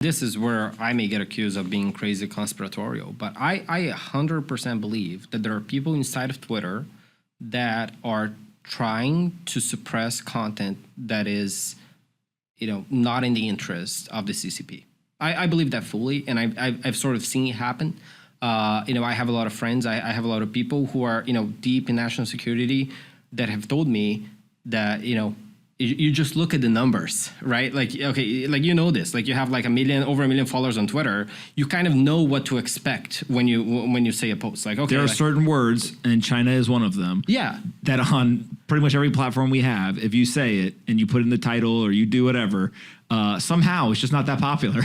This is where I may get accused of being crazy conspiratorial, but I 100% believe that there are people inside of Twitter that are trying to suppress content that is, not in the interest of the CCP. I believe that fully, and I've sort of seen it happen. I have a lot of friends. I have a lot of people who are, deep in national security that have told me that, you just look at the numbers, right? Like, okay, like, this, like you have like over a million followers on Twitter. You kind of know what to expect when you say a post. Like, okay, there are certain words, and China is one of them. Yeah. That on pretty much every platform we have, if you say it and you put in the title or you do whatever, somehow it's just not that popular.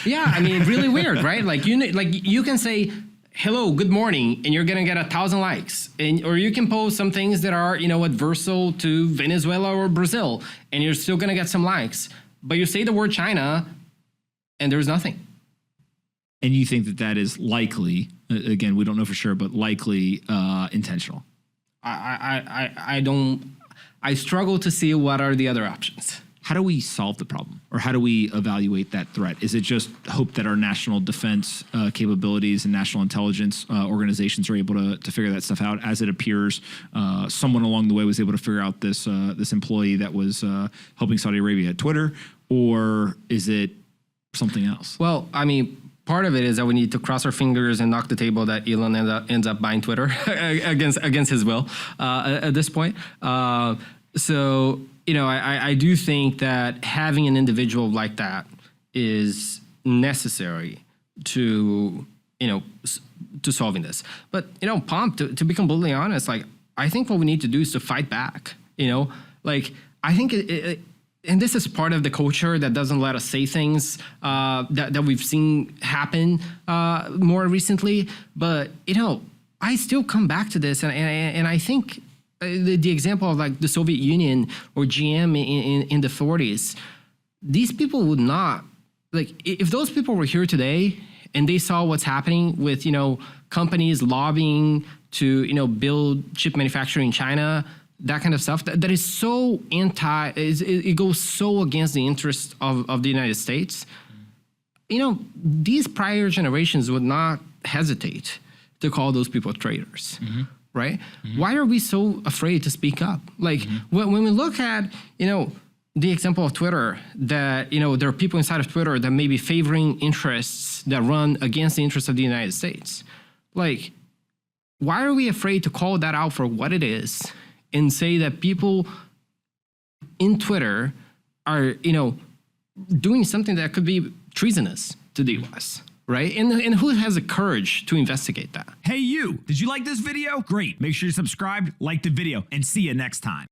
Yeah, I mean, really weird, right? Like you can say, hello, good morning, and you're gonna get 1,000 likes. Or you can post some things that are, adversal to Venezuela or Brazil, and you're still gonna get some likes. But you say the word China, and there's nothing. And you think that is likely, again, we don't know for sure, but likely intentional? I struggle to see what are the other options. How do we solve the problem, or how do we evaluate that threat? Is it just hope that our national defense capabilities and national intelligence organizations are able to figure that stuff out? As it appears, someone along the way was able to figure out this employee that was helping Saudi Arabia at Twitter, or is it something else? Well, I mean, part of it is that we need to cross our fingers and knock the table that Elon ends up buying Twitter against his will at this point. I do think that having an individual like that is necessary to solving this. But, Pomp, to be completely honest, like, I think what we need to do is to fight back, I think and this is part of the culture that doesn't let us say things that we've seen happen more recently. But, I still come back to this, and I think the example of like the Soviet Union or GM in the 40s, these people would not, like, if those people were here today and they saw what's happening with, companies lobbying to, build chip manufacturing in China, that kind of stuff, that is so it goes so against the interests of the United States. These prior generations would not hesitate to call those people traitors. Mm-hmm. Right? Mm-hmm. Why are we so afraid to speak up? Like, when we look at, the example of Twitter, that, there are people inside of Twitter that may be favoring interests that run against the interests of the United States. Like, why are we afraid to call that out for what it is and say that people in Twitter are, doing something that could be treasonous to the U.S.? Right? And who has the courage to investigate that? Hey, you! Did you like this video? Great. Make sure you subscribe, like the video, and see you next time.